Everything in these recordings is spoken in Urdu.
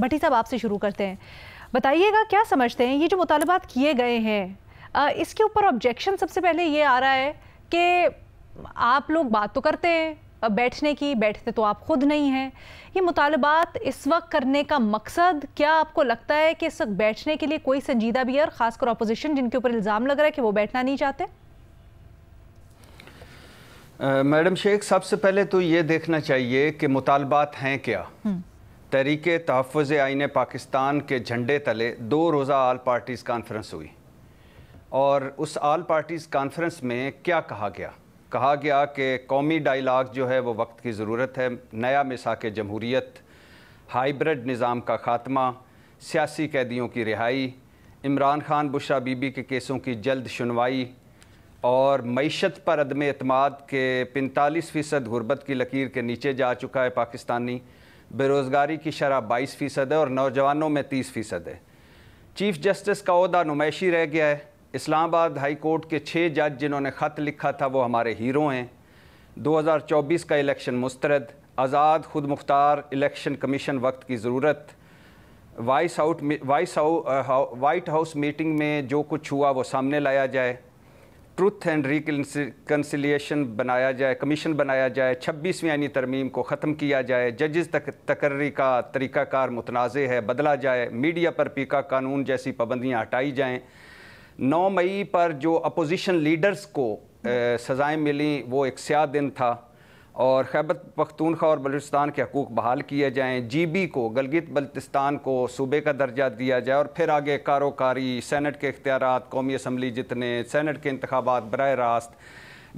بھٹی صاحب آپ سے شروع کرتے ہیں، بتائیے گا کیا سمجھتے ہیں یہ جو مطالبات کیے گئے ہیں اس کے اوپر آبجیکشن سب سے پہلے یہ آ رہا ہے کہ آپ لوگ بات تو کرتے ہیں بیٹھنے کی، بیٹھتے تو آپ خود نہیں ہیں. یہ مطالبات اس وقت کرنے کا مقصد کیا آپ کو لگتا ہے کہ اس وقت بیٹھنے کے لیے کوئی سنجیدہ بھی ہے، اور خاص کر اپوزیشن جن کے اوپر الزام لگ رہا ہے کہ وہ بیٹھنا نہیں چاہتے؟ میڈم شیخ، سب سے پہلے تو یہ دیکھنا چاہیے کہ مطالبات ہیں کیا. تحریک تحفظ آئین پاکستان کے جھنڈے تلے 2 روزہ آل پارٹیز کانفرنس ہوئی، اور اس آل پارٹیز کانفرنس میں کیا کہا گیا کہ قومی ڈائیلاگ جو ہے وہ وقت کی ضرورت ہے، نیا میثاق جمہوریت، ہائیبرڈ نظام کا خاتمہ، سیاسی قیدیوں کی رہائی، عمران خان بشرا بی بی کے کیسوں کی جلد سنوائی، اور معیشت پر عدم اعتماد کے 45% غربت کی لکیر کے نیچے جا چکا ہے پاکستانی، بے روزگاری کی شرح 22% ہے اور نوجوانوں میں 30% ہے. چیف جسٹس کا عہدہ نمائشی رہ گیا ہے. اسلام آباد ہائی کورٹ کے 6 جج جنہوں نے خط لکھا تھا وہ ہمارے ہیرو ہیں. 2024 کا الیکشن مسترد، آزاد خود مختار الیکشن کمیشن وقت کی ضرورت، وائٹ ہاؤس میٹنگ میں جو کچھ ہوا وہ سامنے لایا جائے، ٹروتھ اینڈ ریکنسیلیشن بنایا جائے، کمیشن بنایا جائے، 26ویں آئینی ترمیم کو ختم کیا جائے، ججز تقرری کا طریقہ کار متنازع ہے بدلا جائے، میڈیا پر پیکا قانون جیسی پابندیاں ہٹائی جائیں. 9 مئی پر جو اپوزیشن لیڈرز کو سزائیں ملیں وہ ایک سیاہ دن تھا، اور خیبر پختونخوا اور بلوچستان کے حقوق بحال کیے جائیں، جی بی کو گلگت بلتستان کو صوبے کا درجہ دیا جائے، اور پھر آگے کاروکاری، سینٹ کے اختیارات، قومی اسمبلی جتنے، سینٹ کے انتخابات براہ راست،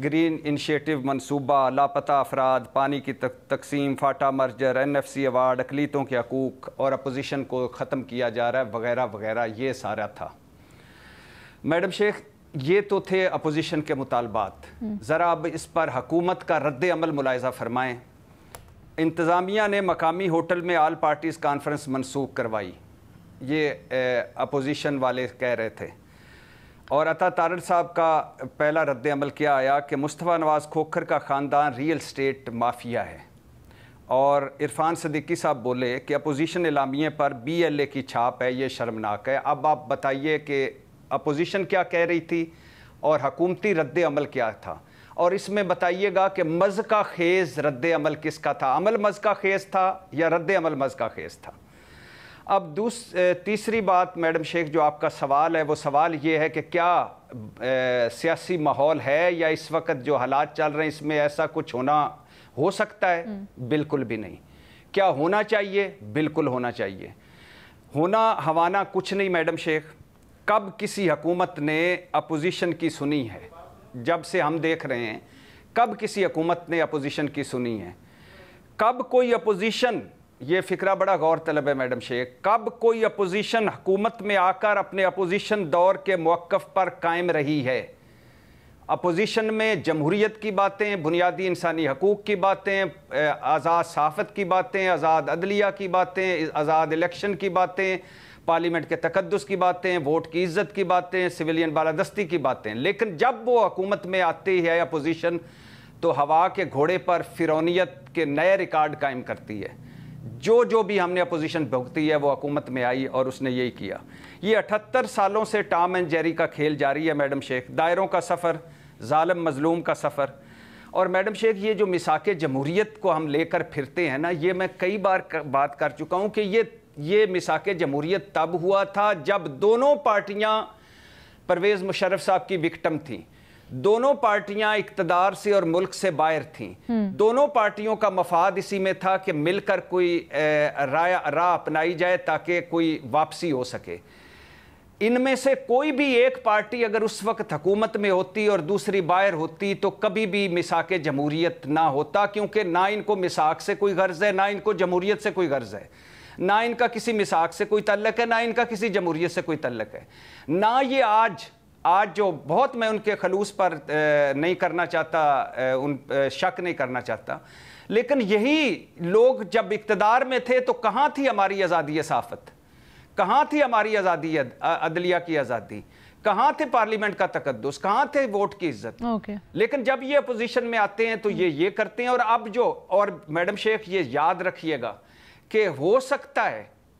گرین انیشیٹو منصوبہ، لاپتہ افراد، پانی کی تقسیم، FATA merger, N F C award, اقلیتوں کے حقوق اور اپوزیشن کو ختم کیا جا رہا ہے وغیرہ وغیرہ. یہ سارا تھا. میڈم شیخ، یہ تو تھے اپوزیشن کے مطالبات. ذرا اب اس پر حکومت کا رد عمل ملاحظہ فرمائیں. انتظامیہ نے مقامی ہوٹل میں آل پارٹیز کانفرنس منسوخ کروائی، یہ اپوزیشن والے کہہ رہے تھے. اور عطا طارد صاحب کا پہلا رد عمل کیا آیا کہ مصطفیٰ نواز کھوکھر کا خاندان ریئل اسٹیٹ مافیا ہے. اور عرفان صدیقی صاحب بولے کہ اپوزیشن اعلامیے پر BLA کی چھاپ ہے، یہ شرمناک ہے. اب آپ بتائیے کہ اپوزیشن کیا کہہ رہی تھی اور حکومتی رد عمل کیا تھا، اور اس میں بتائیے گا کہ مذکا خیز رد عمل کس کا تھا، عمل مذکا خیز تھا یا رد عمل مذکا خیز تھا. اب تیسری بات میڈم شیخ جو آپ کا سوال ہے، وہ سوال یہ ہے کہ کیا سیاسی ماحول ہے یا اس وقت جو حالات چل رہے ہیں اس میں ایسا کچھ ہو سکتا ہے؟ بالکل بھی نہیں. کیا ہونا چاہیے؟ بالکل ہونا چاہیے. ہونا ہوانا کچھ نہیں میڈم شیخ. کب کسی حکومت نے اپوزیشن کی سنی ہے؟ جب سے ہم دیکھ رہے ہیں کب کسی حکومت نے اپوزیشن کی سنی ہے؟ کب کوئی اپوزیشن، یہ فکرہ بڑا غور طلب ہے میڈم شیخ، کب کوئی اپوزیشن حکومت میں آ کر اپنے اپوزیشن دور کے موقف پر قائم رہی ہے؟ اپوزیشن میں جمہوریت کی باتیں، بنیادی انسانی حقوق کی باتیں، آزاد صحافت کی باتیں، آزاد عدلیہ کی باتیں، آزاد الیکشن کی باتیں، پارلیمنٹ کے تقدس کی باتیں، ووٹ کی عزت کی باتیں، سویلین بالادستی کی باتیں. لیکن جب وہ حکومت میں آتی ہے اپوزیشن تو ہوا کے گھوڑے پر فرعونیت کے نئے ریکارڈ قائم کرتی ہے. جو بھی ہم نے اپوزیشن بھگتی ہے وہ حکومت میں آئی اور اس نے یہی کیا. یہ 78 سالوں سے ٹام اینڈ جیری کا کھیل جاری ہے میڈم شیخ، دائروں کا سفر، ظالم مظلوم کا سفر. اور میڈم شیخ یہ جو میثاق جمہوریت کو ہم لے کر پھرتے ہیں نا، یہ میں کئی بار بات کر چکا ہوں کہ یہ میثاق جمہوریت تب ہوا تھا جب دونوں پارٹیاں پرویز مشرف صاحب کی وکٹم تھیں، دونوں پارٹیاں اقتدار سے اور ملک سے باہر تھیں، دونوں پارٹیوں کا مفاد اسی میں تھا کہ مل کر کوئی راہ اپنائی جائے تاکہ کوئی واپسی ہو سکے. ان میں سے کوئی بھی ایک پارٹی اگر اس وقت حکومت میں ہوتی اور دوسری باہر ہوتی تو کبھی بھی میثاق جمہوریت نہ ہوتا، کیونکہ نہ ان کو میثاق سے کوئی غرض ہے، نہ ان کو جمہوریت سے کوئی غرض ہے، نہ ان کا کسی میثاق سے کوئی تعلق ہے، نہ ان کا کسی جمہوریت سے کوئی تعلق ہے. نہ یہ آج جو بہت میں ان کے خلوص پر نہیں کرنا چاہتا، ان شک نہیں کرنا چاہتا، لیکن یہی لوگ جب اقتدار میں تھے تو کہاں تھی ہماری آزادی صحافت، کہاں تھی ہماری آزادی عدلیہ کی آزادی، کہاں تھے پارلیمنٹ کا تقدس، کہاں تھے ووٹ کی عزت. لیکن جب یہ اپوزیشن میں آتے ہیں تو یہ کرتے ہیں. اور اب اور میڈم شیخ یہ یاد رکھیے گا کہ ہو سکتا ہے